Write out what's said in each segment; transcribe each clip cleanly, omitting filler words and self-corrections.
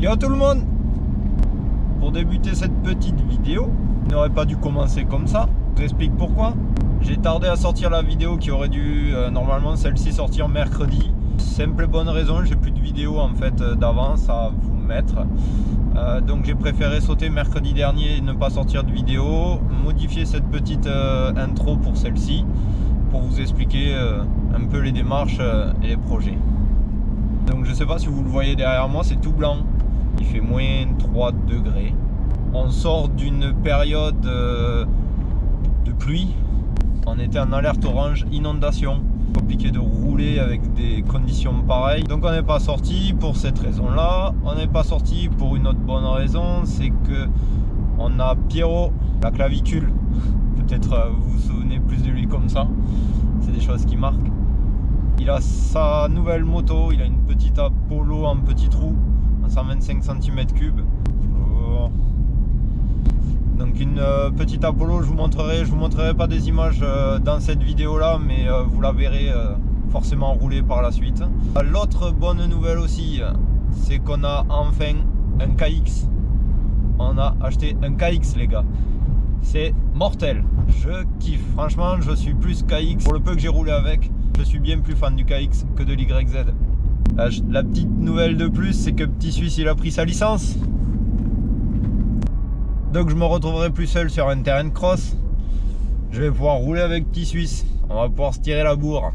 Yo tout le monde! Pour débuter cette petite vidéo, je n'aurais pas dû commencer comme ça. Je vous explique pourquoi. J'ai tardé à sortir la vidéo qui aurait dû normalement celle-ci sortir mercredi. Simple et bonne raison, j'ai plus de vidéo en fait d'avance à vous mettre. Donc j'ai préféré sauter mercredi dernier et ne pas sortir de vidéo, modifier cette petite intro pour celle-ci, pour vous expliquer un peu les démarches et les projets. Donc je sais pas si vous le voyez derrière moi, c'est tout blanc. Il fait moins 3 degrés. On sort d'une période de pluie. On était en alerte orange inondation. Compliqué de rouler avec des conditions pareilles. Donc on n'est pas sorti pour cette raison-là. On n'est pas sorti pour une autre bonne raison, c'est que on a Pierrot, la clavicule. Peut-être vous vous souvenez plus de lui comme ça. C'est des choses qui marquent. Il a sa nouvelle moto, il a une petite Apollo en petit trou, en 125 cm3. Oh. Donc une petite Apollo, je vous montrerai pas des images dans cette vidéo là, mais vous la verrez forcément rouler par la suite. L'autre bonne nouvelle aussi, c'est qu'on a enfin un KX. On a acheté un KX les gars. C'est mortel, je kiffe, franchement je suis plus KX, pour le peu que j'ai roulé avec, je suis bien plus fan du KX que de l'YZ. La petite nouvelle de plus, c'est que Petit Suisse il a pris sa licence. Donc je me retrouverai plus seul sur un terrain de cross. Je vais pouvoir rouler avec Petit Suisse, on va pouvoir se tirer la bourre.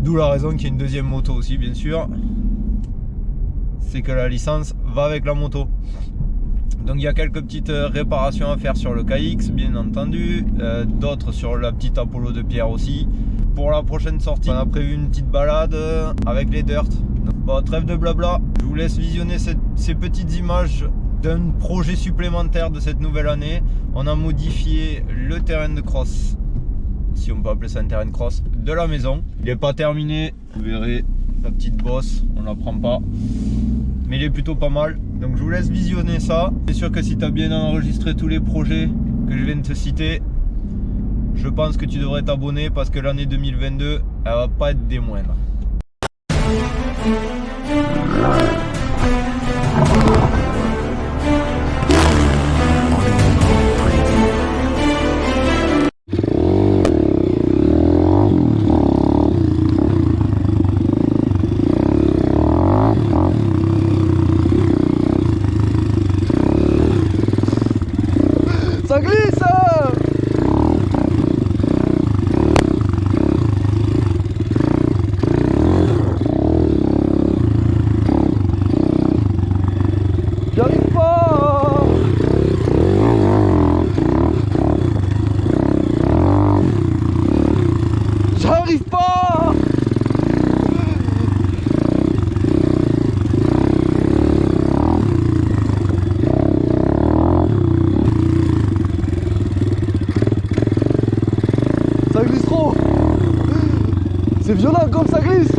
D'où la raison qu'il y ait une deuxième moto aussi bien sûr. C'est que la licence va avec la moto. Donc il y a quelques petites réparations à faire sur le KX bien entendu, d'autres sur la petite Apollo de Pierre aussi. Pour la prochaine sortie, on a prévu une petite balade avec les dirt. Bon, trêve de blabla, je vous laisse visionner ces petites images d'un projet supplémentaire de cette nouvelle année. On a modifié le terrain de cross, si on peut appeler ça un terrain de cross, de la maison. Il n'est pas terminé, vous verrez la petite bosse, on la prend pas. Mais il est plutôt pas mal, donc je vous laisse visionner ça. C'est sûr que si tu as bien enregistré tous les projets que je viens de te citer, je pense que tu devrais t'abonner parce que l'année 2022, elle va pas être des moindres. Ça glisse! J'arrive pas! J'arrive pas! Ça glisse trop! C'est violent comme ça glisse!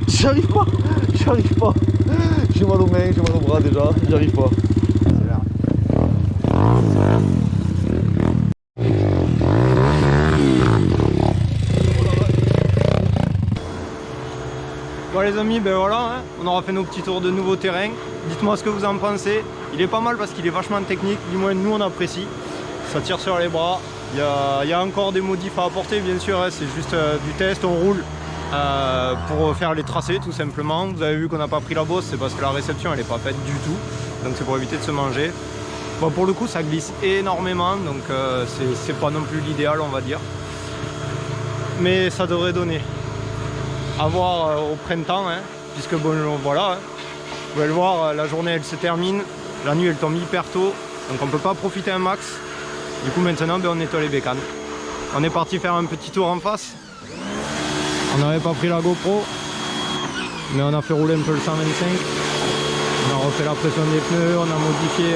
J'arrive pas, j'arrive pas. J'ai mal aux mains, j'ai mal aux bras déjà, j'arrive pas. Bon les amis, ben voilà, hein, on aura fait nos petits tours de nouveaux terrains. Dites-moi ce que vous en pensez. Il est pas mal parce qu'il est vachement technique, du moins nous on apprécie. Ça tire sur les bras. Il y a encore des modifs à apporter bien sûr, hein, c'est juste du test, on roule pour faire les tracés tout simplement. Vous avez vu qu'on n'a pas pris la bosse, c'est parce que la réception elle n'est pas faite du tout. Donc c'est pour éviter de se manger. Bon, pour le coup ça glisse énormément, donc c'est pas non plus l'idéal on va dire. Mais ça devrait donner. À voir au printemps, hein, puisque bon voilà, hein, vous pouvez le voir, la journée elle se termine, la nuit elle tombe hyper tôt, donc on peut pas profiter un max. Du coup maintenant ben, on nettoie les bécanes. On est parti faire un petit tour en face. On n'avait pas pris la GoPro, mais on a fait rouler un peu le 125. On a refait la pression des pneus, on a modifié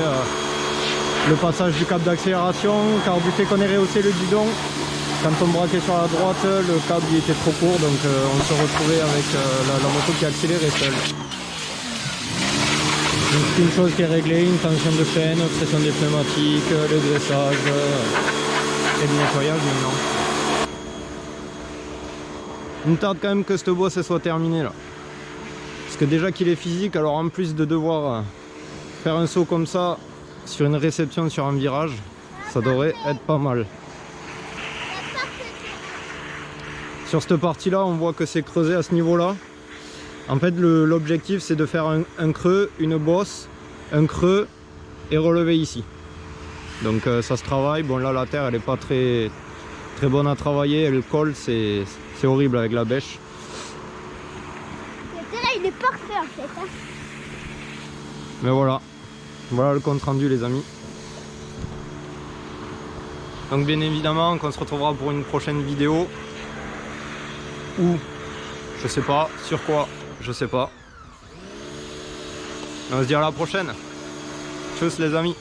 le passage du câble d'accélération, car du fait qu'on ait rehaussé le guidon, quand on braquait sur la droite, le câble il était trop court, donc on se retrouvait avec la moto qui accélérait seule. C'est une chose qui est réglée, une tension de chaîne, pression des pneumatiques, le graissage et le nettoyage maintenant. Il me tarde quand même que cette bosse soit terminée là. Parce que déjà qu'il est physique, alors en plus de devoir faire un saut comme ça sur une réception sur un virage, ça devrait être pas mal. Sur cette partie là on voit que c'est creusé à ce niveau là. En fait l'objectif c'est de faire un creux, une bosse, un creux et relever ici. Donc ça se travaille. Bon là la terre elle est pas très bonne à travailler, elle colle, c'est horrible avec la bêche. Le terrain il est parfait en fait. Hein. Mais voilà le compte rendu les amis. Donc bien évidemment qu'on se retrouvera pour une prochaine vidéo. Ou je sais pas, sur quoi, je sais pas. On va se dire à la prochaine. Tchuss les amis.